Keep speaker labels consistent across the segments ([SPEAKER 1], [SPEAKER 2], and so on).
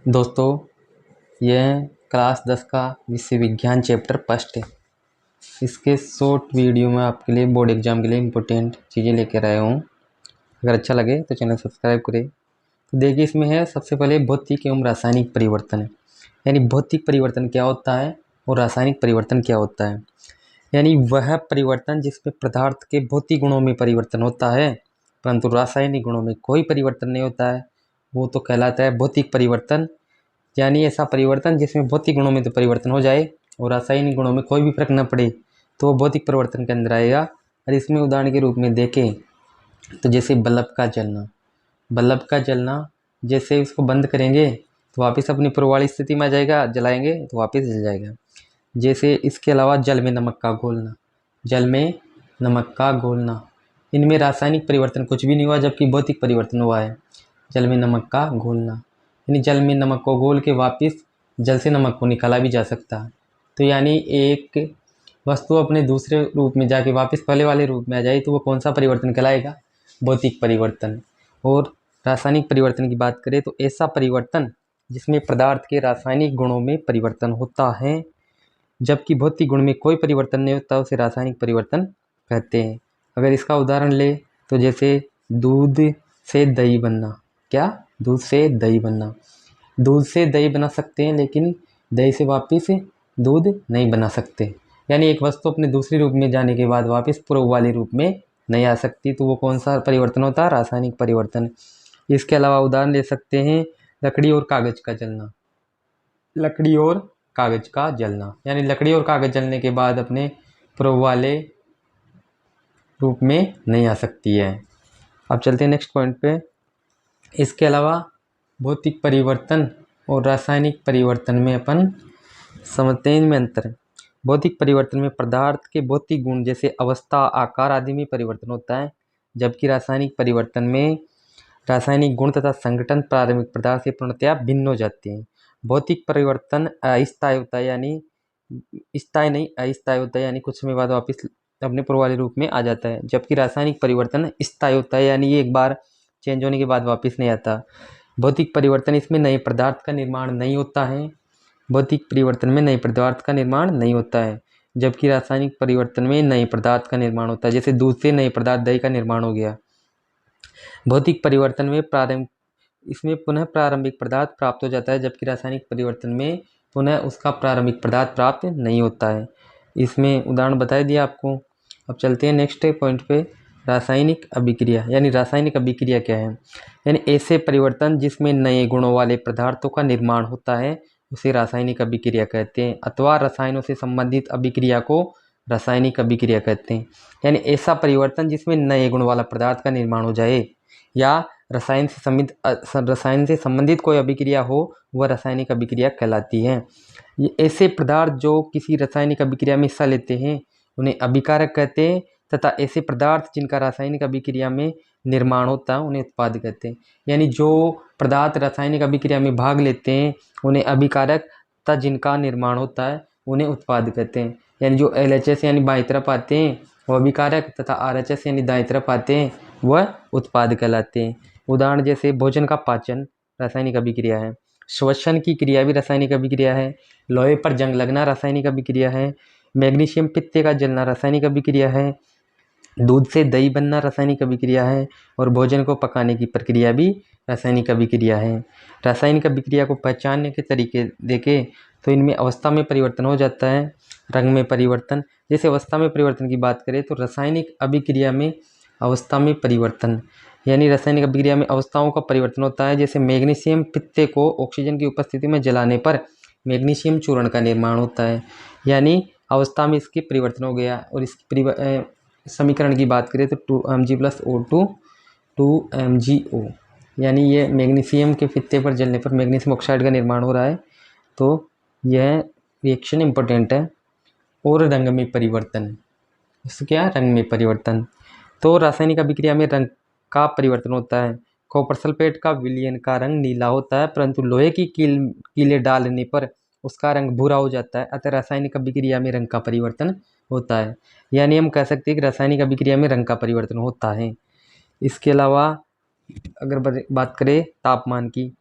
[SPEAKER 1] दोस्तों, यह क्लास 10 का विषय विज्ञान चैप्टर फर्स्ट है। इसके शॉर्ट वीडियो में आपके लिए बोर्ड एग्जाम के लिए इम्पोर्टेंट चीज़ें लेकर आया हूँ। अगर अच्छा लगे तो चैनल सब्सक्राइब करें। तो देखिए, इसमें है सबसे पहले भौतिक एवं रासायनिक परिवर्तन, यानी भौतिक परिवर्तन क्या होता है और रासायनिक परिवर्तन क्या होता है। यानी वह परिवर्तन जिसमें पदार्थ के भौतिक गुणों में परिवर्तन होता है परंतु रासायनिक गुणों में कोई परिवर्तन नहीं होता है, वो तो कहलाता है भौतिक परिवर्तन। यानी ऐसा परिवर्तन जिसमें भौतिक गुणों में तो परिवर्तन हो जाए और रासायनिक गुणों में कोई भी फर्क न पड़े तो वो भौतिक परिवर्तन के अंदर आएगा। और इसमें उदाहरण के रूप में देखें तो जैसे बल्ब का जलना जैसे उसको बंद करेंगे तो वापस अपनी पूर्व वाली स्थिति में आ जाएगा, जलाएंगे तो वापस जल जाएगा। जैसे इसके अलावा जल में नमक का घोलना, इनमें रासायनिक परिवर्तन कुछ भी नहीं हुआ जबकि भौतिक परिवर्तन हुआ है। जल में नमक का घोलना यानी जल में नमक को घोल के वापस जल से नमक को निकाला भी जा सकता है। तो यानी एक वस्तु अपने दूसरे रूप में जाके वापस पहले वाले रूप में आ जाए तो वो कौन सा परिवर्तन कहलाएगा? भौतिक परिवर्तन। और रासायनिक परिवर्तन की बात करें तो ऐसा परिवर्तन जिसमें पदार्थ के रासायनिक गुणों में परिवर्तन होता है जबकि भौतिक गुण में कोई परिवर्तन नहीं होता, उसे रासायनिक परिवर्तन कहते हैं। अगर इसका उदाहरण ले तो जैसे दूध से दही बनना। क्या? दूध से दही बनना। दूध से दही बना सकते हैं लेकिन दही से वापस दूध नहीं बना सकते। यानी एक वस्तु अपने दूसरे रूप में जाने के बाद वापस पूर्व वाले रूप में नहीं आ सकती, तो वो कौन सा परिवर्तन होता है? रासायनिक परिवर्तन। इसके अलावा उदाहरण ले सकते हैं लकड़ी और कागज का जलना। यानी लकड़ी और कागज जलने के बाद अपने पूर्व वाले रूप में नहीं आ सकती है। अब चलते हैं नेक्स्ट पॉइंट पे। इसके अलावा भौतिक परिवर्तन और रासायनिक परिवर्तन में अपन समझते हैं इनमें अंतर। भौतिक परिवर्तन में पदार्थ के भौतिक गुण जैसे अवस्था, आकार आदि में परिवर्तन होता है, जबकि रासायनिक परिवर्तन में रासायनिक गुण तथा संगठन प्रारंभिक पदार्थ से पूर्णतया भिन्न हो जाते हैं। भौतिक परिवर्तन अस्थायी होता है, यानी अस्थायी होता है, यानी कुछ समय बाद वापस अपने पूर्व वाले रूप में आ जाता है। जबकि रासायनिक परिवर्तन स्थायी होता है, यानी ये एक बार चेंज होने के बाद वापस नहीं आता। भौतिक परिवर्तन इसमें नए पदार्थ का निर्माण नहीं होता है। जबकि रासायनिक परिवर्तन में नए पदार्थ का निर्माण होता है। जैसे दूध से नए पदार्थ दही का निर्माण हो गया। भौतिक परिवर्तन में इसमें पुनः प्रारंभिक पदार्थ प्राप्त हो जाता है, जबकि रासायनिक परिवर्तन में पुनः उसका प्रारंभिक पदार्थ प्राप्त नहीं होता है। इसमें उदाहरण बता दिया आपको। अब चलते हैं नेक्स्ट पॉइंट पे, रासायनिक अभिक्रिया। यानी रासायनिक अभिक्रिया क्या है? यानी ऐसे परिवर्तन जिसमें नए गुणों वाले पदार्थों का निर्माण होता है उसे रासायनिक अभिक्रिया कहते हैं, अथवा रसायनों से संबंधित अभिक्रिया को रासायनिक अभिक्रिया कहते हैं। यानी ऐसा परिवर्तन जिसमें नए गुण वाला पदार्थ का निर्माण हो जाए या रसायन से संबंधित कोई अभिक्रिया हो, वह रासायनिक अभिक्रिया कहलाती है। ये ऐसे पदार्थ जो किसी रासायनिक अभिक्रिया में हिस्सा लेते हैं उन्हें अभिकारक कहते हैं, तथा ऐसे पदार्थ जिनका रासायनिक अभिक्रिया में निर्माण होता है उन्हें उत्पाद कहते हैं। यानी जो पदार्थ रासायनिक अभिक्रिया में भाग लेते हैं उन्हें अभिकारक, तथा जिनका निर्माण होता है उन्हें उत्पाद कहते हैं। यानी जो LHS यानी बाईं तरफ आते हैं वह अभिकारक, तथा RHS यानी दाईं तरफ आते हैं वह उत्पाद कहलाते हैं। उदाहरण जैसे भोजन का पाचन रासायनिक अभिक्रिया है, श्वसन की क्रिया भी रासायनिक अभिक्रिया है, लोहे पर जंग लगना रासायनिक अभिक्रिया है, मैग्नीशियम पित्ते का जलना रासायनिक अभिक्रिया है, दूध से दही बनना रासायनिक अभिक्रिया है, और भोजन को पकाने की प्रक्रिया भी रासायनिक अभिक्रिया है। रासायनिक अभिक्रिया को पहचानने के तरीके देखें तो इनमें अवस्था में परिवर्तन हो जाता है, रंग में परिवर्तन। जैसे अवस्था में परिवर्तन की बात करें तो रासायनिक अभिक्रिया में अवस्था में परिवर्तन, यानी रासायनिक अभिक्रिया में अवस्थाओं का परिवर्तन होता है। जैसे मैग्नीशियम पित्ते को ऑक्सीजन की उपस्थिति में जलाने पर मैग्नीशियम चूर्ण का निर्माण होता है, यानी अवस्था में इसके परिवर्तन हो गया। और इसकी समीकरण की बात करें तो 2Mg+O2 2MgO, यानी ये मैग्नीशियम के फित्ते पर जलने पर मैग्नीशियम ऑक्साइड का निर्माण हो रहा है, तो यह रिएक्शन इम्पोर्टेंट है। और रंग में परिवर्तन, इससे क्या? रंग में परिवर्तन। तो रासायनिक अभिक्रिया में रंग का परिवर्तन होता है। कॉपर सल्फेट का विलयन का रंग नीला होता है, परंतु लोहे की कीले डालने पर उसका रंग भूरा हो जाता है। अतः रासायनिक अभिक्रिया में रंग का परिवर्तन होता है। यानी हम कह सकते हैं कि रासायनिक अभिक्रिया में रंग का परिवर्तन होता है। इसके अलावा अगर बात करें तापमान की,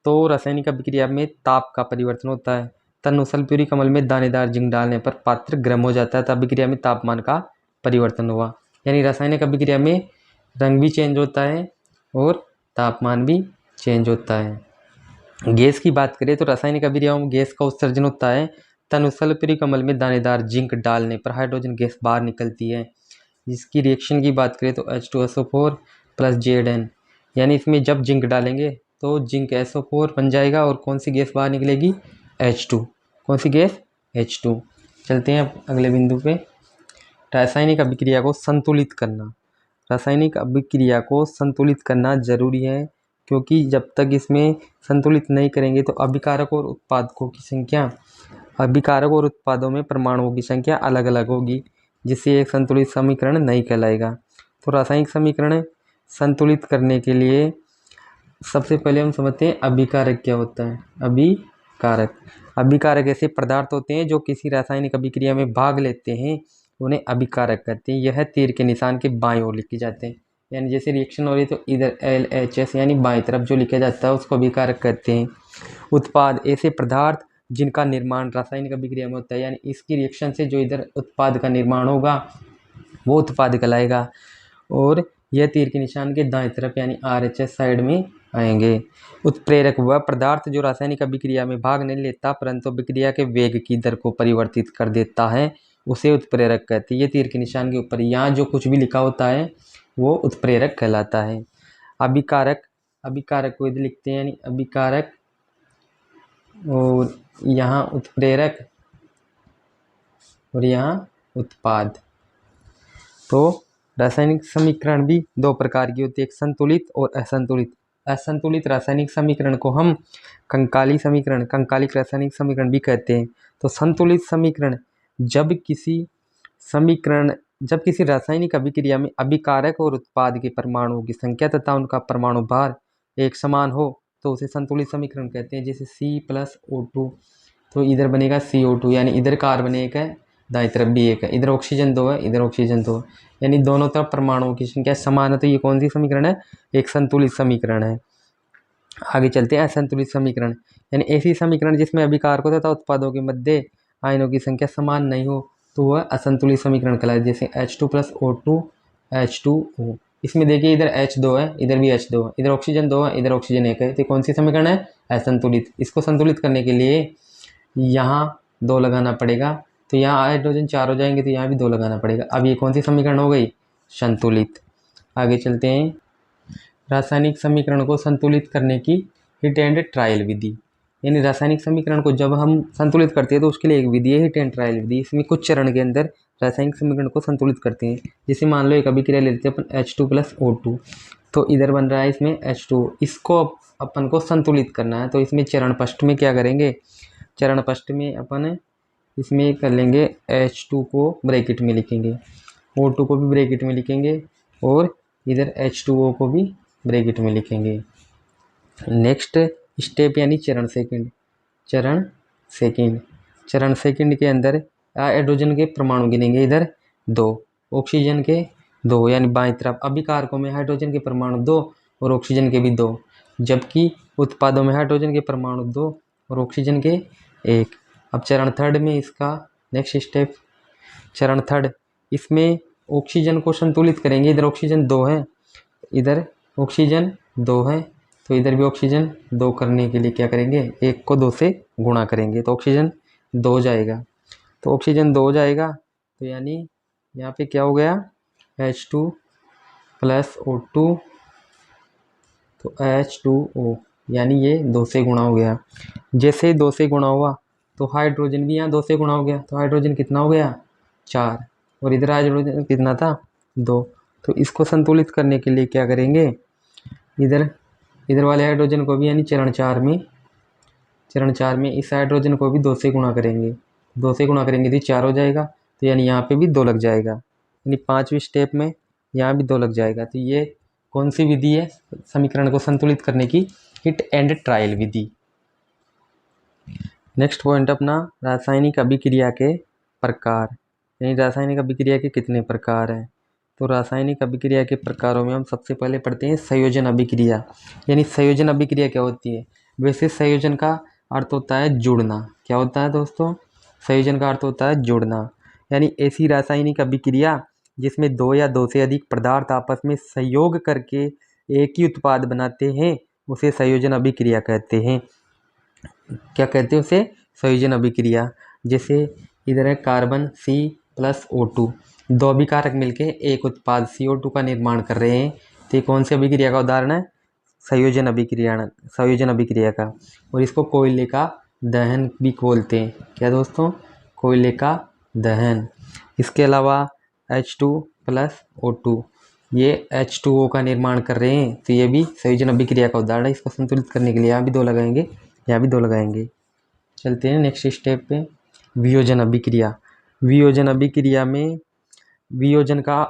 [SPEAKER 1] तो रासायनिक अभिक्रिया में ताप का परिवर्तन होता है। तनु सल्फ्यूरिक यूरिक अम्ल में दानेदार जिंक डालने पर पात्र गर्म हो जाता है, तो अभिक्रिया में तापमान का परिवर्तन हुआ। यानी रासायनिक अभिक्रिया में रंग भी चेंज होता है और तापमान भी चेंज होता है। गैस की बात करें तो रासायनिक अभिक्रियाओं में गैस का उत्सर्जन होता है। तनु सल्फ्यूरिक अम्ल में दानेदार जिंक डालने पर हाइड्रोजन गैस बाहर निकलती है। इसकी रिएक्शन की बात करें तो H2SO4 + Zn, यानी इसमें जब जिंक डालेंगे तो जिंक SO4 बन जाएगा और कौन सी गैस बाहर निकलेगी? H2। कौन सी गैस? H2। चलते हैं अब अगले बिंदु पे। रासायनिक अभिक्रिया को संतुलित करना। रासायनिक अभिक्रिया को संतुलित करना जरूरी है, क्योंकि जब तक इसमें संतुलित नहीं करेंगे तो अभिकारक और उत्पादकों की संख्या, अभिकारक और उत्पादों में परमाणुओं की संख्या अलग अलग होगी, जिससे एक संतुलित समीकरण नहीं कहलाएगा। तो रासायनिक समीकरण संतुलित करने के लिए सबसे पहले हम समझते हैं अभिकारक क्या होता है। अभिकारक ऐसे पदार्थ होते हैं जो किसी रासायनिक अभिक्रिया में भाग लेते हैं, उन्हें अभिकारक कहते हैं। यह तीर के निशान के बाईं ओर लिखे जाते हैं, यानी जैसे रिएक्शन हो रही है तो इधर LHS यानी बाईं तरफ जो लिखा जाता है उसको अभिकारक कहते हैं। उत्पाद ऐसे पदार्थ जिनका निर्माण रासायनिक अभिक्रिया में होता है, यानी इसकी रिएक्शन से जो इधर उत्पाद का निर्माण होगा वो उत्पाद कहलाएगा। और यह तीर के निशान के दाएं तरफ यानी RHS साइड में आएंगे। उत्प्रेरक वह पदार्थ जो रासायनिक अभिक्रिया में भाग नहीं लेता परंतु अभिक्रिया के वेग की दर को परिवर्तित कर देता है, उसे उत्प्रेरक कहते हैं। ये तीर के निशान के ऊपर यहाँ जो कुछ भी लिखा होता है वो उत्प्रेरक कहलाता है। अभिकारक को इधर लिखते हैं, यानी अभिकारक, और यहाँ उत्प्रेरक और यहाँ उत्पाद। तो रासायनिक समीकरण भी दो प्रकार की होती है, एक संतुलित और असंतुलित। असंतुलित रासायनिक समीकरण को हम कंकालिक रासायनिक समीकरण भी कहते हैं। तो संतुलित समीकरण जब किसी रासायनिक अभिक्रिया में अभिकारक और उत्पाद के परमाणुओं की संख्या तथा उनका परमाणु भार एक समान हो तो उसे संतुलित समीकरण कहते हैं। जैसे C+O2, तो इधर बनेगा CO2, यानी इधर कार्बन एक है, दाईं तरफ भी एक है, इधर ऑक्सीजन 2 है, इधर ऑक्सीजन 2 है, यानी दोनों तरफ परमाणुओं की संख्या समान है। तो ये कौन सी समीकरण है? एक संतुलित समीकरण है। आगे चलते हैं असंतुलित समीकरण, यानी ऐसी समीकरण जिसमें अभिकारकों तथा उत्पादों के मध्य आयनों की संख्या समान नहीं हो तो वह असंतुलित समीकरण कहलाता है। जैसे H2+O2 H2O। इसमें देखिए इधर H2 है, इधर भी H2 है, इधर ऑक्सीजन 2 है, इधर ऑक्सीजन 1 है, तो कौन सी समीकरण है? असंतुलित। इसको संतुलित करने के लिए यहाँ 2 लगाना पड़ेगा, तो यहाँ हाइड्रोजन 4 हो जाएंगे, तो यहाँ भी 2 लगाना पड़ेगा। अब ये कौन सी समीकरण हो गई? संतुलित। आगे चलते हैं। रासायनिक समीकरण को संतुलित करने की हिट एंड ट्रायल विधि, यानी रासायनिक समीकरण को जब हम संतुलित करते हैं तो उसके लिए एक विधि है हिट एंड ट्रायल विधि। इसमें कुछ चरण के अंदर रासायनिक समीकरण को संतुलित करते हैं। जैसे मान लो एक अभिक्रिया ले लेते हैं अपन H2+O2, तो इधर बन रहा है इसमें H2, इसको अपन को संतुलित करना है। तो इसमें चरण फर्स्ट में क्या करेंगे? चरण फर्स्ट में अपन इसमें कर लेंगे H2 को ब्रैकेट में लिखेंगे, O2 को भी ब्रैकेट में लिखेंगे और इधर H2O को भी ब्रैकेट में लिखेंगे। नेक्स्ट स्टेप यानी चरण सेकंड के अंदर हाइड्रोजन के परमाणु गिनेंगे, इधर 2, ऑक्सीजन के 2, यानी बाईं तरफ। अभिकारकों में हाइड्रोजन के परमाणु 2 और ऑक्सीजन के भी 2, जबकि उत्पादों में हाइड्रोजन के परमाणु 2 और ऑक्सीजन के 1। अब चरण थर्ड में इसका नेक्स्ट स्टेप, चरण थर्ड, इसमें ऑक्सीजन को संतुलित करेंगे। इधर ऑक्सीजन 2 है, इधर ऑक्सीजन 2 है, तो इधर भी ऑक्सीजन 2 करने के लिए क्या करेंगे? 1 को 2 से गुणा करेंगे, तो ऑक्सीजन 2 जाएगा। तो ऑक्सीजन 2 जाएगा, तो यानी यहाँ पे क्या हो गया? H2+O2, तो H2O, यानी ये 2 से गुणा हो गया। जैसे 2 से गुणा हुआ तो हाइड्रोजन भी यहाँ 2 से गुणा हो गया, तो हाइड्रोजन कितना हो गया? 4, और इधर हाइड्रोजन कितना था? 2। तो इसको संतुलित करने के लिए क्या करेंगे? इधर वाले हाइड्रोजन को भी, यानी चरण 4 में इस हाइड्रोजन को भी 2 से गुणा करेंगे। 2 से गुणा करेंगे तो 4 हो जाएगा, तो यानी यहाँ पे भी 2 लग जाएगा, यानी 5वें स्टेप में यहाँ भी 2 लग जाएगा। तो ये कौन सी विधि है समीकरण को संतुलित करने की? Hit and trial Vidhi. Next point अपना रासायनिक अभिक्रिया के प्रकार, यानी रासायनिक अभिक्रिया के कितने प्रकार हैं। तो रासायनिक अभिक्रिया के प्रकारों में हम सबसे पहले पढ़ते हैं संयोजन अभिक्रिया। यानी संयोजन अभिक्रिया क्या होती है? वैसे संयोजन का अर्थ होता है जुड़ना। क्या होता है दोस्तों? संयोजन का अर्थ होता है जुड़ना, यानी ऐसी रासायनिक अभिक्रिया जिसमें दो या दो से अधिक पदार्थ आपस में संयोग करके एक ही उत्पाद बनाते हैं उसे संयोजन अभिक्रिया कहते हैं। क्या कहते हैं उसे? संयोजन अभिक्रिया। जैसे इधर है कार्बन C+O2, दो अभिकारक मिलकर एक उत्पाद CO2 का निर्माण कर रहे हैं, तो ये कौन सी अभिक्रिया का उदाहरण है? संयोजन अभिक्रिया का। और इसको कोयले का दहन भी बोलते हैं। क्या दोस्तों? कोयले का दहन। इसके अलावा H2+O2, ये H2O का निर्माण कर रहे हैं, तो ये भी संयोजन अभिक्रिया का उदाहरण है। इसको संतुलित करने के लिए यहाँ भी दो लगाएंगे, यहाँ भी दो लगाएंगे। चलते हैं नेक्स्ट स्टेप पे, वियोजन अभिक्रिया। वियोजन अभिक्रिया में वियोजन का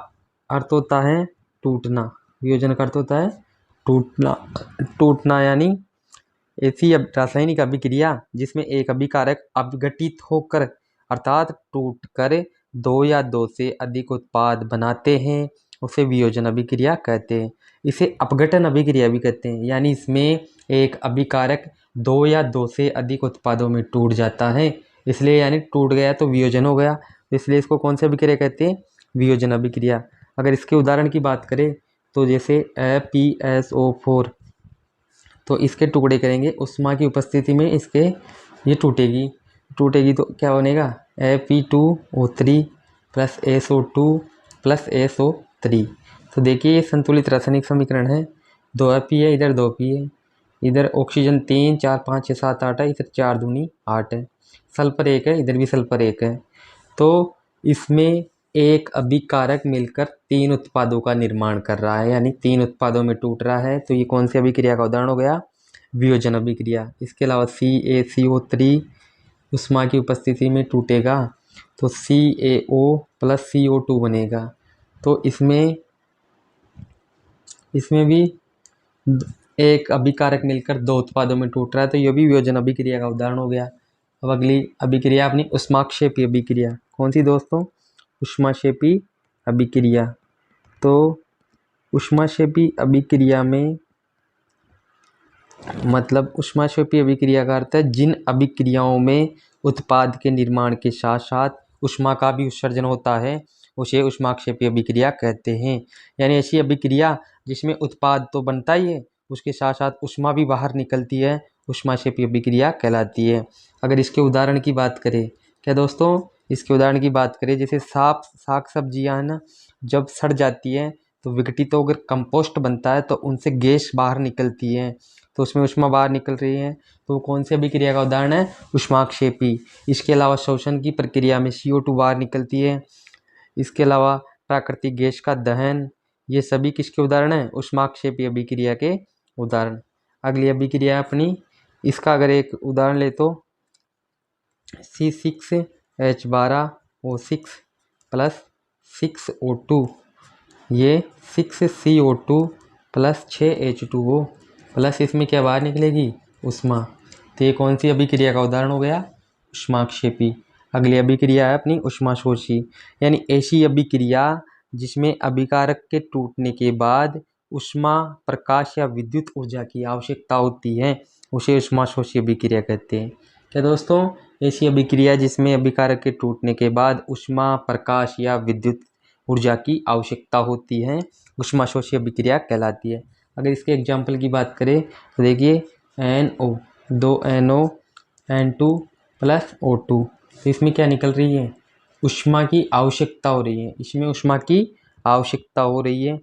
[SPEAKER 1] अर्थ होता है टूटना। वियोजन का अर्थ होता है टूटना, यानी ऐसी रासायनिक अभिक्रिया जिसमें एक अभिकारक अपघटित होकर अर्थात टूटकर दो या दो से अधिक उत्पाद बनाते हैं उसे वियोजन अभिक्रिया कहते हैं। इसे अपघटन अभिक्रिया भी कहते हैं, यानी इसमें एक अभिकारक दो या दो से अधिक उत्पादों में टूट जाता है, इसलिए यानी टूट गया तो वियोजन हो गया, इसलिए इसको कौन सी अभिक्रिया कहते हैं? वियोजन अभिक्रिया। अगर इसके उदाहरण की बात करें तो जैसे FeSO4, तो इसके टुकड़े करेंगे उष्मा की उपस्थिति में, इसके ये टूटेगी तो क्या बनेगा? Fe2O3 + SO2 + SO3। तो देखिए ये संतुलित रासायनिक समीकरण है। 2 Fe है, इधर 2 P है, इधर ऑक्सीजन 3 4 5 6 7 8 है, इधर 4 दूनी 8 है, सल्फर 1 है, इधर भी सल्फर 1 है। तो इसमें एक अभिकारक मिलकर 3 उत्पादों का निर्माण कर रहा है, यानी 3 उत्पादों में टूट रहा है, तो ये कौन सी अभिक्रिया का उदाहरण हो गया? वियोजन अभिक्रिया। इसके अलावा CaCO3 उष्मा की उपस्थिति में टूटेगा तो CaO + CO2 बनेगा। तो इसमें भी एक अभिकारक मिलकर 2 उत्पादों में टूट रहा है, तो यह भी वियोजन अभिक्रिया का उदाहरण हो गया। अब अगली अभिक्रिया अपनी ऊष्माक्षेपी अभिक्रिया। कौन सी दोस्तों? ऊष्माक्षेपी अभिक्रिया। तो ऊष्माक्षेपी अभिक्रिया में मतलब ऊष्माक्षेपी अभिक्रिया का अर्थ है जिन अभिक्रियाओं में उत्पाद के निर्माण के साथ साथ ऊष्मा का भी उत्सर्जन होता है उसे ऊष्माक्षेपी अभिक्रिया कहते हैं। यानी ऐसी अभिक्रिया जिसमें उत्पाद तो बनता ही है, उसके साथ साथ ऊष्मा भी बाहर निकलती है, ऊष्माक्षेपी अभिक्रिया कहलाती है। अगर इसके उदाहरण की बात करें, क्या दोस्तों? इसके उदाहरण की बात करें, जैसे साग सब्जियां है ना, जब सड़ जाती है तो विघटित होकर कंपोस्ट बनता है, तो उनसे गैस बाहर निकलती है, तो उसमें ऊष्मा बाहर निकल रही है, तो कौन सी अभिक्रिया का उदाहरण है? ऊष्माक्षेपी। इसके अलावा शोषण की प्रक्रिया में CO2 बाहर निकलती है। इसके अलावा प्राकृतिक गैस का दहन, ये सभी किसके उदाहरण हैं? ऊष्माक्षेपी अभिक्रिया के उदाहरण। अगली अभिक्रिया अपनी, इसका अगर एक उदाहरण ले तो C6H12O6 + 6O2, ये 6CO2 + 6H2O प्लस इसमें क्या बाहर निकलेगी? ऊष्मा। तो ये कौन सी अभिक्रिया का उदाहरण हो गया? ऊष्माक्षेपी। अगली अभिक्रिया है अपनी ऊष्माशोषी, यानी ऐसी अभिक्रिया जिसमें अभिकारक के टूटने के बाद ऊष्मा, प्रकाश या विद्युत ऊर्जा की आवश्यकता होती है उसे ऊष्माशोषी अभिक्रिया कहते हैं। क्या दोस्तों? ऐसी अभिक्रिया जिसमें अभिकारक के टूटने के बाद ऊष्मा, प्रकाश या विद्युत ऊर्जा की आवश्यकता होती है ऊष्माशोषी अभिक्रिया कहलाती है। अगर इसके एग्जाम्पल की बात करें तो देखिए NO, 2 NO N2 + O2, तो इसमें क्या निकल रही है? ऊष्मा की आवश्यकता हो रही है, इसमें ऊष्मा की आवश्यकता हो रही है,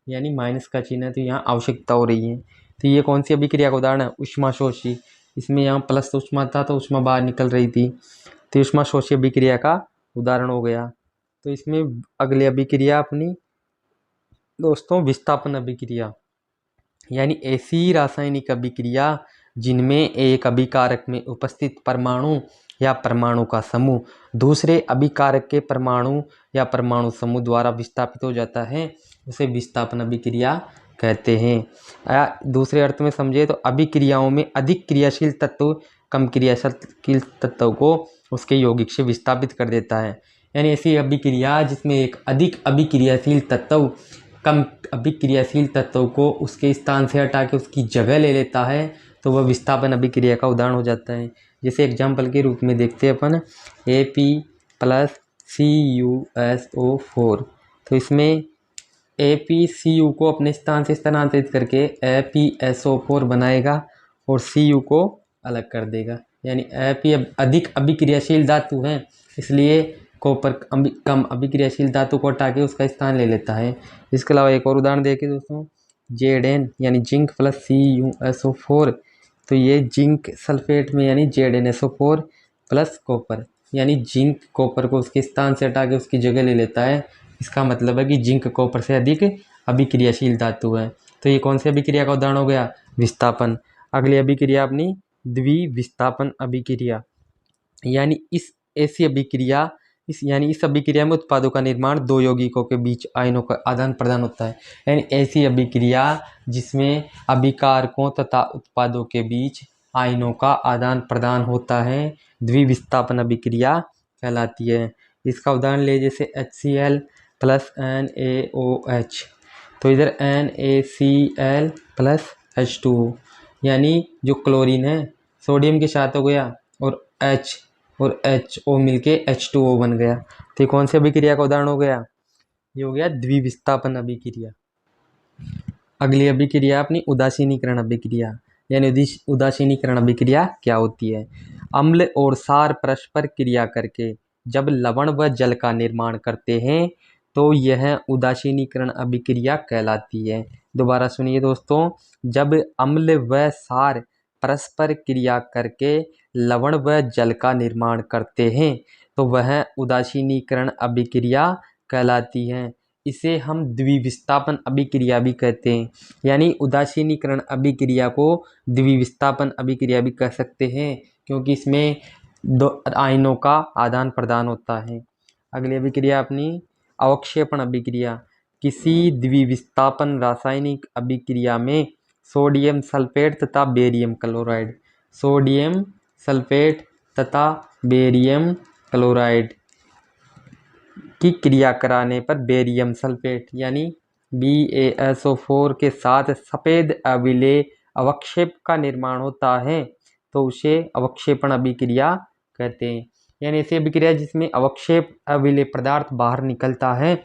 [SPEAKER 1] यानी माइनस का चिन्ह है तो यहाँ आवश्यकता हो रही है। तो ये कौन सी अभिक्रिया का उदाहरण है? ऊष्माशोषी। इसमें यहाँ प्लस तो ऊष्मा था तो ऊष्मा बाहर निकल रही थी, तो ऊष्माशोषी अभिक्रिया का उदाहरण हो गया। तो इसमें अगली अभिक्रिया अपनी दोस्तों विस्थापन अभिक्रिया, यानी ऐसी रासायनिक अभिक्रिया जिनमें एक अभिकारक में उपस्थित परमाणु या परमाणु का समूह दूसरे अभिकारक के परमाणु या परमाणु समूह द्वारा विस्थापित हो जाता है उसे विस्थापन अभिक्रिया कहते हैं। या दूसरे अर्थ में समझे तो अभिक्रियाओं में अधिक क्रियाशील तत्व कम क्रियाशील तत्व को उसके यौगिक से विस्थापित कर देता है। यानी ऐसी अभिक्रिया जिसमें एक अधिक अभिक्रियाशील तत्व कम अभिक्रियाशील तत्व को उसके स्थान से हटा के उसकी जगह ले लेता है तो वह विस्थापन अभिक्रिया का उदाहरण हो जाता है। जैसे एग्जाम्पल के रूप में देखते हैं अपन Ap+CuSO4। तो इसमें ApCu को अपने स्थान से स्थानांतरित करके ApSO4 बनाएगा और Cu को अलग कर देगा। यानी Ap अधिक अभिक्रियाशील धातु है, इसलिए कॉपर कम अभिक्रियाशील धातु को हटा के उसका स्थान ले लेता है। इसके अलावा एक और उदाहरण देखिए दोस्तों, Zn यानी जिंक प्लस CuSO4। तो ये जिंक सल्फेट में यानी ZnSO4 प्लस कॉपर, यानी जिंक कॉपर को उसके स्थान से हटा के उसकी जगह ले लेता है। इसका मतलब है कि जिंक कॉपर से अधिक अभिक्रियाशील धातु है। तो ये कौन सी अभिक्रिया का उदाहरण हो गया? विस्थापन। अगली अभिक्रिया अपनी द्विविस्थापन अभिक्रिया, यानी इस अभिक्रिया में उत्पादों का निर्माण दो यौगिकों के बीच आयनों का आदान प्रदान होता है। यानी ऐसी अभिक्रिया जिसमें अभिकारकों तथा उत्पादों के बीच आयनों का आदान प्रदान होता है, द्विविस्थापन अभिक्रिया कहलाती है। इसका उदाहरण ले जैसे HCl प्लस NaOH। तो इधर NaCl प्लस H2O, यानी जो क्लोरीन है सोडियम के साथ हो गया और H और HO मिलके H2O बन गया। तो ये कौन सी अभिक्रिया का उदाहरण हो गया? ये हो गया द्विविस्थापन अभिक्रिया। अगली अभिक्रिया अपनी उदासीनीकरण अभिक्रिया, यानी उदासीनीकरण अभिक्रिया क्या होती है? अम्ल और क्षार परस्पर क्रिया करके जब लवण व जल का निर्माण करते हैं तो यह उदासीनीकरण अभिक्रिया कहलाती है। दोबारा सुनिए दोस्तों, जब अम्ल व क्षार परस्पर क्रिया करके लवण व जल का निर्माण करते हैं तो वह उदासीनीकरण अभिक्रिया कहलाती है। इसे हम द्विविस्थापन अभिक्रिया भी कहते हैं। यानी उदासीनीकरण अभिक्रिया को द्विविस्थापन अभिक्रिया भी कह सकते हैं, क्योंकि इसमें दो आयनों का आदान प्रदान होता है। अगली अभिक्रिया अपनी अवक्षेपण अभिक्रिया। किसी द्विविस्थापन रासायनिक अभिक्रिया में सोडियम सल्फेट तथा बेरियम क्लोराइड, सोडियम सल्फेट तथा बेरियम क्लोराइड की क्रिया कराने पर बेरियम सल्फेट यानी BaSO4 के साथ सफ़ेद अविलेय अवक्षेप का निर्माण होता है, तो उसे अवक्षेपण अभिक्रिया कहते हैं। यानी ऐसी अभिक्रिया जिसमें अवक्षेप अविलेय पदार्थ बाहर निकलता है,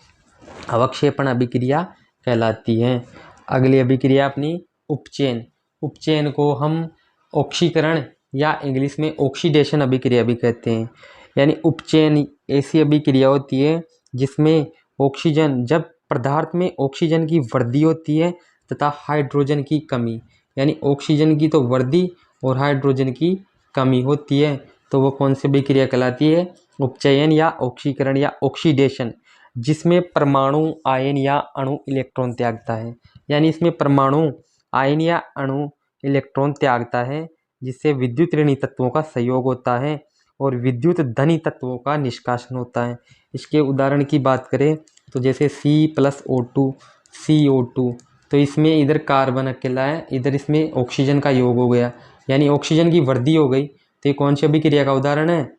[SPEAKER 1] अवक्षेपण अभिक्रिया कहलाती है। अगली अभिक्रिया अपनी उपचयन। उपचयन को हम ऑक्सीकरण या इंग्लिश में ऑक्सीडेशन अभिक्रिया भी कहते हैं। यानी उपचयन ऐसी अभिक्रिया होती है जिसमें ऑक्सीजन, जब पदार्थ में ऑक्सीजन की वृद्धि होती है तथा हाइड्रोजन की कमी, यानी ऑक्सीजन की तो वृद्धि और हाइड्रोजन की कमी होती है, तो वो कौन सी अभिक्रिया कहलाती है? उपचयन या ऑक्सीकरण या ऑक्सीडेशन, जिसमें परमाणु आयन या अणु इलेक्ट्रॉन त्यागता है। यानी इसमें परमाणु आयन या अणु इलेक्ट्रॉन त्यागता है, जिससे विद्युत ऋणी तत्वों का संयोग होता है और विद्युत धनी तत्वों का निष्कासन होता है। इसके उदाहरण की बात करें तो जैसे C+O2 CO2, तो इसमें इधर कार्बन अकेला है, इधर इसमें ऑक्सीजन का योग हो गया, यानी ऑक्सीजन की वृद्धि हो गई। तो ये कौन सी अभिक्रिया का उदाहरण है?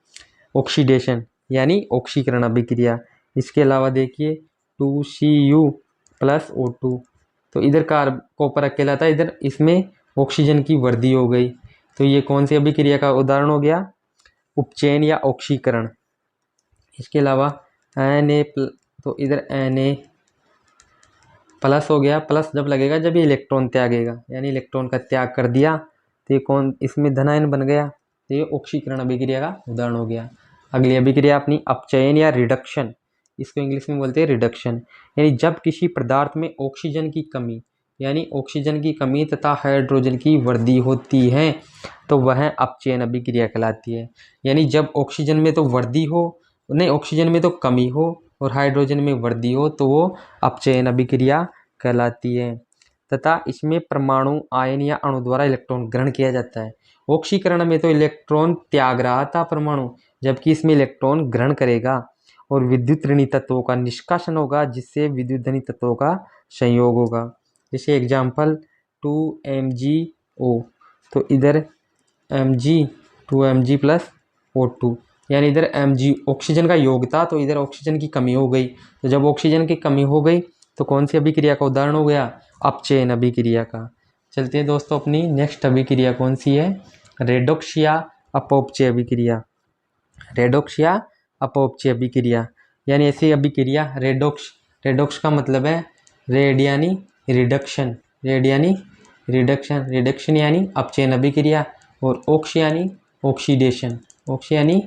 [SPEAKER 1] ऑक्सीडेशन यानी ऑक्सीकरण अभिक्रिया। इसके अलावा देखिए 2Cu+O2, तो इधर कॉपर अकेला था, इधर इसमें ऑक्सीजन की वृद्धि हो गई, तो ये कौन सी अभिक्रिया का उदाहरण हो गया? उपचयन या ऑक्सीकरण। इसके अलावा Na, तो इधर Na प्लस हो गया, प्लस जब लगेगा जब ये इलेक्ट्रॉन त्यागेगा, यानी इलेक्ट्रॉन का त्याग कर दिया तो ये कौन, इसमें धनायन बन गया, तो ये ऑक्सीकरण अभिक्रिया का उदाहरण हो गया। अगली अभिक्रिया अपनी अपचयन या रिडक्शन, इसको इंग्लिश में बोलते हैं रिडक्शन। यानी जब किसी पदार्थ में ऑक्सीजन की कमी, यानी ऑक्सीजन की कमी तथा हाइड्रोजन की वृद्धि होती है तो वह अपचयन अभिक्रिया कहलाती है। यानी जब ऑक्सीजन में तो वृद्धि हो, नहीं ऑक्सीजन में तो कमी हो और हाइड्रोजन में वृद्धि हो, तो वो अपचयन अभिक्रिया कहलाती है। तथा इसमें परमाणु आयन या अणु द्वारा इलेक्ट्रॉन ग्रहण किया जाता है। ऑक्सीकरण में तो इलेक्ट्रॉन त्याग रहा था परमाणु, जबकि इसमें इलेक्ट्रॉन ग्रहण करेगा और विद्युत ऋणी तत्वों का निष्कासन होगा, जिससे विद्युत धनी तत्वों का संयोग होगा। जैसे एग्जाम्पल 2MgO, तो इधर Mg 2Mg+O2, यानी इधर Mg ऑक्सीजन का योग था, तो इधर ऑक्सीजन की कमी हो गई। तो जब ऑक्सीजन की कमी हो गई तो कौन सी अभिक्रिया का उदाहरण हो गया? अपचयन अभिक्रिया का। चलते हैं दोस्तों, अपनी नेक्स्ट अभिक्रिया कौन सी है? रेडॉक्स या अपौपचय अभिक्रिया। रेडॉक्स या अपौपचय अभिक्रिया यानी ऐसी अभिक्रिया रेडॉक्स। रेडॉक्स का मतलब है रेड यानी रिडक्शन, रेड यानी रिडक्शन, रिडक्शन यानी अपचयन अभिक्रिया, और ऑक्स यानी ऑक्सीडेशन, ऑक्स यानी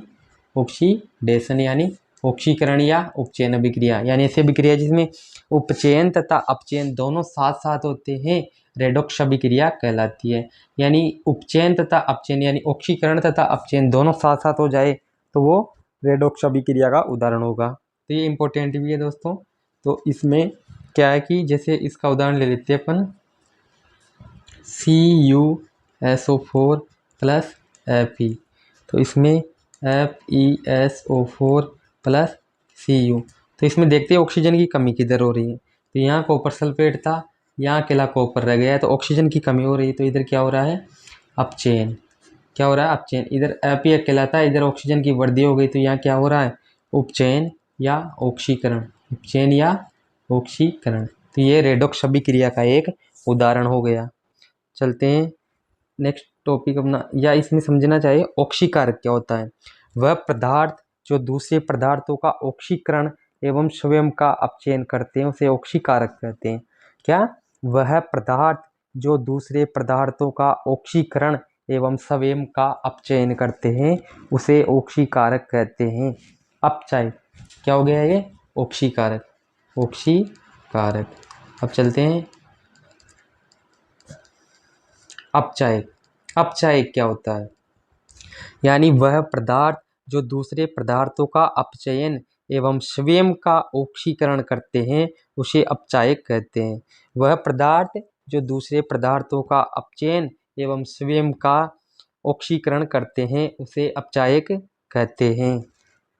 [SPEAKER 1] ऑक्सीडेशन यानी ऑक्सीकरण या उपचयन अभिक्रिया। यानी ऐसी अभिक्रिया जिसमें उपचयन तथा अपचयन दोनों साथ साथ होते हैं रेडॉक्स अभिक्रिया कहलाती है। यानी उपचयन तथा अपचयन यानी ऑक्सीकरण तथा अपचयन दोनों साथ साथ हो जाए तो वो रेडॉक्स अभिक्रिया का उदाहरण होगा। तो ये इंपॉर्टेंट भी है दोस्तों। तो इसमें क्या है कि जैसे इसका उदाहरण ले लेते हैं अपन, CuSO4 प्लस Fe। तो इसमें FeSO4 प्लस Cu। तो इसमें देखते हैं ऑक्सीजन की कमी किधर हो रही है। तो यहाँ कॉपर सल्फेट था, यहाँ अकेला कॉपर रह गया है, तो ऑक्सीजन की कमी हो रही है। तो इधर क्या हो रहा है? अपचयन। क्या हो रहा है? अपचयन। इधर Fe अकेला था, इधर ऑक्सीजन की वृद्धि हो गई, तो यहाँ क्या हो रहा है? उपचयन या ऑक्सीकरण, उपचयन या ऑक्सीकरण। तो ये रेडॉक्स अभिक्रिया का एक उदाहरण हो गया। चलते हैं नेक्स्ट टॉपिक अपना, या इसमें समझना चाहिए ऑक्सीकारक क्या होता है। वह पदार्थ जो दूसरे पदार्थों का ऑक्सीकरण एवं स्वयं का अपचयन करते हैं उसे ऑक्सीकारक कहते हैं। क्या? वह पदार्थ जो दूसरे पदार्थों का ऑक्सीकरण एवं स्वयं का अपचयन करते हैं उसे ऑक्सीकारक कहते हैं। अपचय क्या हो गया ये? ऑक्सीकारक, ऑक्सीकारक। अब चलते हैं अपचायक। अपचायक क्या होता है? यानी वह पदार्थ जो दूसरे पदार्थों का अपचयन एवं स्वयं का ऑक्सीकरण करते हैं उसे अपचायक कहते हैं। वह पदार्थ जो दूसरे पदार्थों का अपचयन एवं स्वयं का ऑक्सीकरण करते हैं उसे अपचायक कहते हैं।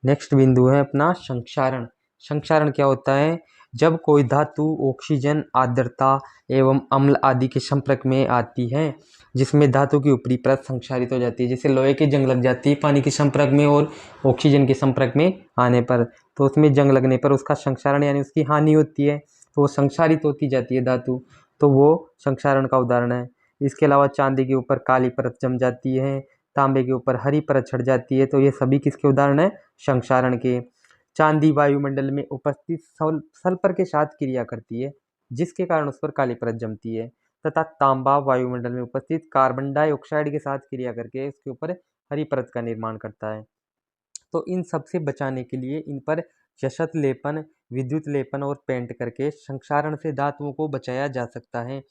[SPEAKER 1] नेक्स्ट बिंदु है अपना संक्षारण। संक्षारण क्या होता है? जब कोई धातु ऑक्सीजन, आर्द्रता एवं अम्ल आदि के संपर्क में आती है जिसमें धातु की ऊपरी परत संक्षारित हो जाती है। जैसे लोहे की जंग लग जाती है पानी के संपर्क में और ऑक्सीजन के संपर्क में आने पर, तो उसमें जंग लगने पर उसका संक्षारण यानी उसकी हानि होती है, तो वो संक्षारित होती जाती है धातु, तो वो संक्षारण का उदाहरण है। इसके अलावा चांदी के ऊपर काली परत जम जाती है, तांबे के ऊपर हरी परत छट जाती है, तो ये सभी किसके उदाहरण है? संक्षारण के। चांदी वायुमंडल में उपस्थित सल्फर के साथ क्रिया करती है जिसके कारण उस पर काली परत जमती है, तथा तांबा वायुमंडल में उपस्थित कार्बन डाइऑक्साइड के साथ क्रिया करके उसके ऊपर हरी परत का निर्माण करता है। तो इन सब से बचाने के लिए इन पर यशत लेपन, विद्युत लेपन और पेंट करके संक्षारण से धातुओं को बचाया जा सकता है।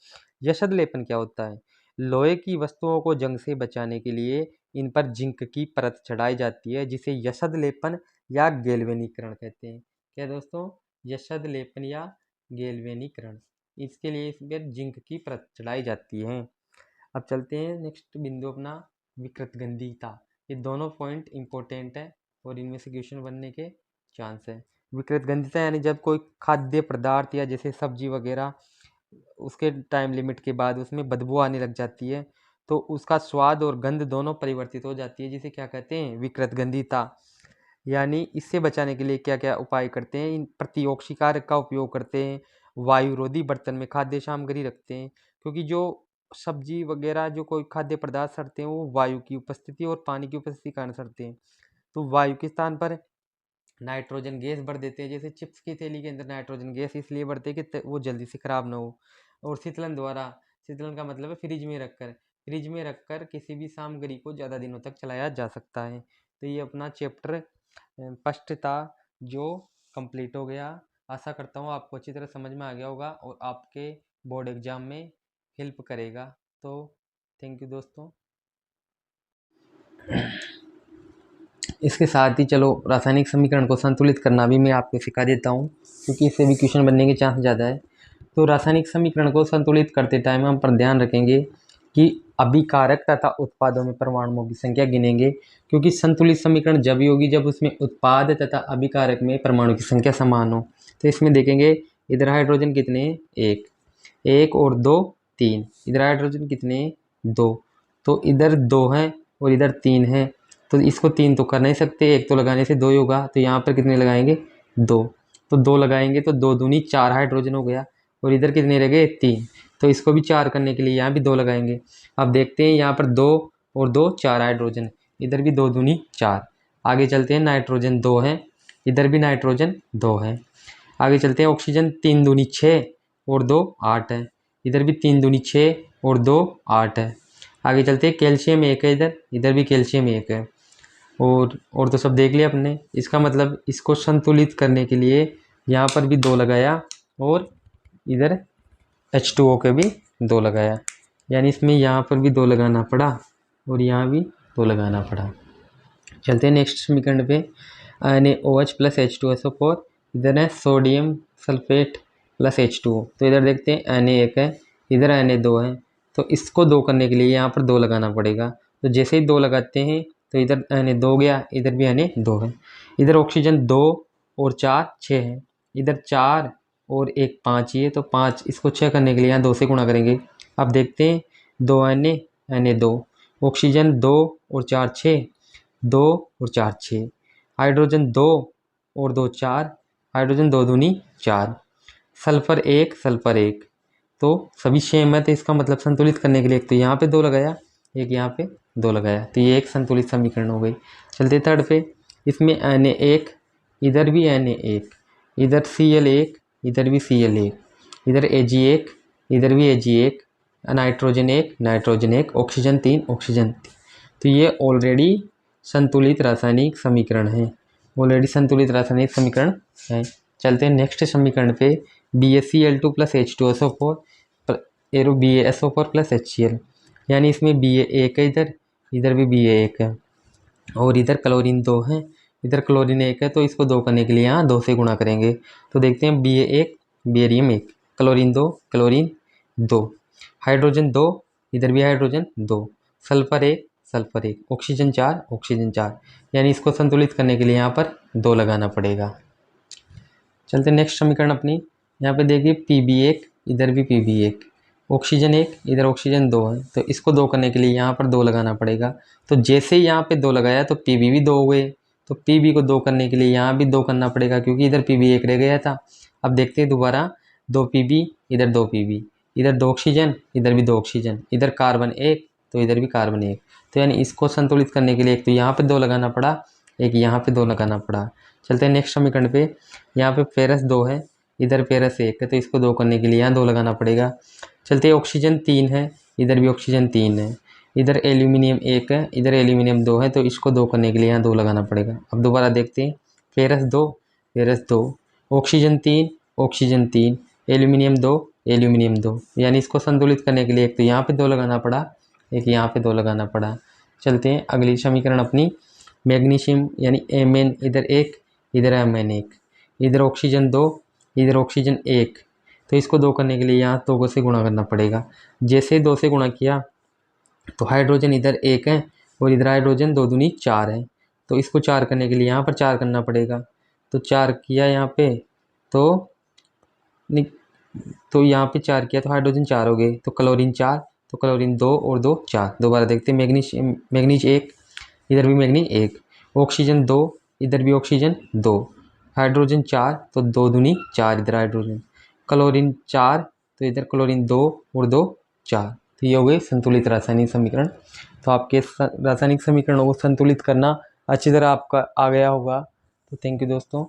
[SPEAKER 1] यशत लेपन क्या होता है? लोहे की वस्तुओं को जंग से बचाने के लिए इन पर जिंक की परत चढ़ाई जाती है जिसे यशत लेपन या गैल्वेनीकरण कहते हैं। क्या दोस्तों? यशत लेपन या गैल्वेनीकरण। इसके लिए इस पर जिंक की परत चढ़ाई जाती है। अब चलते हैं नेक्स्ट बिंदु अपना, विकृतगंधीता। ये दोनों पॉइंट इंपॉर्टेंट है और इनमें से क्वेश्चन बनने के चांस है। विकृतगंधीता यानी जब कोई खाद्य पदार्थ या जैसे सब्जी वगैरह उसके टाइम लिमिट के बाद उसमें बदबू आने लग जाती है तो उसका स्वाद और गंध दोनों परिवर्तित हो जाती है, जिसे क्या कहते हैं? विकृतगंधीता। यानी इससे बचाने के लिए क्या क्या उपाय करते हैं? इन प्रतिऑक्सीकारक का उपयोग करते हैं, वायुरोधी बर्तन में खाद्य सामग्री रखते हैं, क्योंकि जो सब्जी वगैरह जो कोई खाद्य पदार्थ सड़ते हैं वो वायु की उपस्थिति और पानी की उपस्थिति के कारण सड़ते हैं। तो वायु के स्थान पर नाइट्रोजन गैस भर देते हैं, जैसे चिप्स की थैली के अंदर नाइट्रोजन गैस इसलिए भरते हैं कि वो जल्दी से खराब ना हो। और शीतलन द्वारा, शीतलन का मतलब है फ्रिज में रखकर किसी भी सामग्री को ज़्यादा दिनों तक चलाया जा सकता है। तो ये अपना चैप्टर फर्स्ट था जो कंप्लीट हो गया। आशा करता हूँ आपको अच्छी तरह समझ में आ गया होगा और आपके बोर्ड एग्जाम में हेल्प करेगा। तो थैंक यू दोस्तों। इसके साथ ही चलो रासायनिक समीकरण को संतुलित करना भी मैं आपको सिखा देता हूँ, क्योंकि इससे भी क्वेश्चन बनने के चांस ज़्यादा है। तो रासायनिक समीकरण को संतुलित करते टाइम हम पर ध्यान रखेंगे कि अभिकारक तथा उत्पादों में परमाणुओं की संख्या गिनेंगे, क्योंकि संतुलित समीकरण जब ही होगी जब उसमें उत्पाद तथा अभिकारक में परमाणु की संख्या समान हो। तो इसमें देखेंगे इधर हाइड्रोजन कितने हैं? एक और 2 3। इधर हाइड्रोजन कितने हैं? 2। तो इधर 2 हैं और इधर 3 हैं, तो इसको 3 तो कर नहीं सकते, एक तो लगाने से 2 ही होगा। तो यहाँ पर कितने लगाएंगे? 2। तो 2 लगाएंगे तो 2 दूनी 4 हाइड्रोजन हो गया और इधर कितने रह गए? 3। तो इसको भी 4 करने के लिए यहाँ भी 2 लगाएंगे। अब देखते हैं यहाँ पर 2 और 2 4 हाइड्रोजन, इधर भी 2 दूनी 4। आगे चलते हैं, नाइट्रोजन 2 है, इधर भी नाइट्रोजन 2 है। आगे चलते हैं, ऑक्सीजन 3 दूनी 6 और 2 8 है, इधर भी 3 दूनी 6 और 2 8 है। आगे चलते हैं, कैल्शियम 1 है, इधर भी कैल्शियम 1 है। और तो सब देख लिया अपने। इसका मतलब इसको संतुलित करने के लिए यहाँ पर भी 2 लगाया और इधर H2O के भी 2 लगाया, यानी इसमें यहाँ पर भी 2 लगाना पड़ा और यहाँ भी 2 लगाना पड़ा। चलते हैं नेक्स्ट समीकरण पे, NaOH प्लस H2SO4, इधर है सोडियम सल्फेट प्लस H2O। तो इधर देखते हैं Na 1 है, इधर Na 2 है, तो इसको 2 करने के लिए यहाँ पर 2 लगाना पड़ेगा। तो जैसे ही 2 लगाते हैं तो इधर Na 2 गया, इधर भी Na 2 है। इधर ऑक्सीजन 2 और 4 6 है, इधर 4 और 1 5 ही है, तो 5 इसको 6 करने के लिए यहाँ 2 से गुणा करेंगे। अब देखते हैं 2 Na 2, ऑक्सीजन 2 और 4 6, 2 और 4 6, हाइड्रोजन 2 और 2 4, हाइड्रोजन 2 दूनी 4, सल्फर 1 सल्फर 1, तो सभी सेम है, तो इसका मतलब संतुलित करने के लिए एक तो यहाँ पे 2 लगाया, एक यहाँ पे 2 लगाया, तो ये एक संतुलित समीकरण हो गई। चलते थर्ड पे, इसमें Na1, इधर भी Na1, इधर Cl1, इधर भी Cl1, इधर Ag1, इधर भी Ag1, nitrogen 1 nitrogen 1, oxygen 3 oxygen 3। तो ये ऑलरेडी संतुलित रासायनिक समीकरण है, ऑलरेडी संतुलित रासायनिक समीकरण है। चलते हैं नेक्स्ट समीकरण पे, BaCl2 plus H2SO4 arrow BaSO4 plus HCl, यानी इसमें Ba1 है, इधर भी Ba1 है, और इधर क्लोरीन 2 है, इधर क्लोरीन 1 है, तो इसको 2 करने के लिए यहाँ 2 से गुणा करेंगे। तो देखते हैं, Ba1 barium 1, chlorine 2 chlorine 2, hydrogen 2, इधर भी hydrogen 2, sulphur 1 sulphur 1, oxygen 4 oxygen 4, यानी इसको संतुलित करने के लिए यहाँ पर 2 लगाना पड़ेगा। चलते नेक्स्ट समीकरण अपनी, यहाँ पे देखिए Pb1, इधर भी Pb1, ऑक्सीजन 1, इधर ऑक्सीजन 2 है, तो इसको 2 करने के लिए यहाँ पर 2 लगाना पड़ेगा। तो जैसे ही यहाँ पे 2 लगाया तो Pb भी 2 हो गए, तो Pb को 2 करने के लिए यहाँ भी 2 करना पड़ेगा, क्योंकि इधर Pb1 रह गया था। अब देखते हैं दोबारा, 2 Pb, इधर 2 Pb, इधर 2 ऑक्सीजन, इधर भी 2 ऑक्सीजन, इधर कार्बन 1, तो इधर भी कार्बन 1, तो यानी इसको संतुलित करने के लिए एक तो यहाँ पे 2 लगाना पड़ा, एक यहाँ पे 2 लगाना पड़ा। चलते हैं नेक्स्ट समीकरण पे, यहाँ पे फेरस 2 है, इधर फेरस 1 है, तो इसको 2 करने के लिए यहाँ 2 लगाना पड़ेगा। चलते हैं, ऑक्सीजन 3 है, इधर भी ऑक्सीजन 3 है, इधर एल्यूमिनियम 1 है, इधर एल्यूमिनियम 2 है, तो इसको 2 करने के लिए यहाँ 2 लगाना पड़ेगा। अब दोबारा देखते हैं, फेरस 2 ऑक्सीजन 3 एल्यूमिनियम 2, यानी इसको संतुलित करने के लिए एक तो यहाँ पे 2 लगाना पड़ा, एक यहाँ पे 2 लगाना पड़ा। चलते हैं अगली समीकरण अपनी, मैग्नीशियम यानी Mn, इधर 1, इधर Mn1, इधर ऑक्सीजन 2, इधर ऑक्सीजन 1, तो इसको 2 करने के लिए यहाँ 2 से गुणा करना पड़ेगा। जैसे 2 से गुणा किया तो हाइड्रोजन इधर 1 है और इधर हाइड्रोजन 2 दूनी 4 है, तो इसको 4 करने के लिए यहाँ पर 4 करना पड़ेगा। तो 4 किया यहाँ पे, तो यहाँ पे 4 किया तो हाइड्रोजन 4 हो गए, तो क्लोरीन 4, तो क्लोरीन 2 और 2 4। दोबारा देखते हैं, मैग्नीज 1, इधर भी मैग्नीज 1, ऑक्सीजन 2, इधर भी ऑक्सीजन 2, हाइड्रोजन 4, तो 2 दूनी 4, इधर हाइड्रोजन, क्लोरीन 4, तो इधर क्लोरीन 2 और 2 4। तो ये हो गए संतुलित रासायनिक समीकरण। तो आपके रासायनिक समीकरणों को संतुलित करना अच्छी तरह आपका आ गया होगा। तो थैंक यू दोस्तों।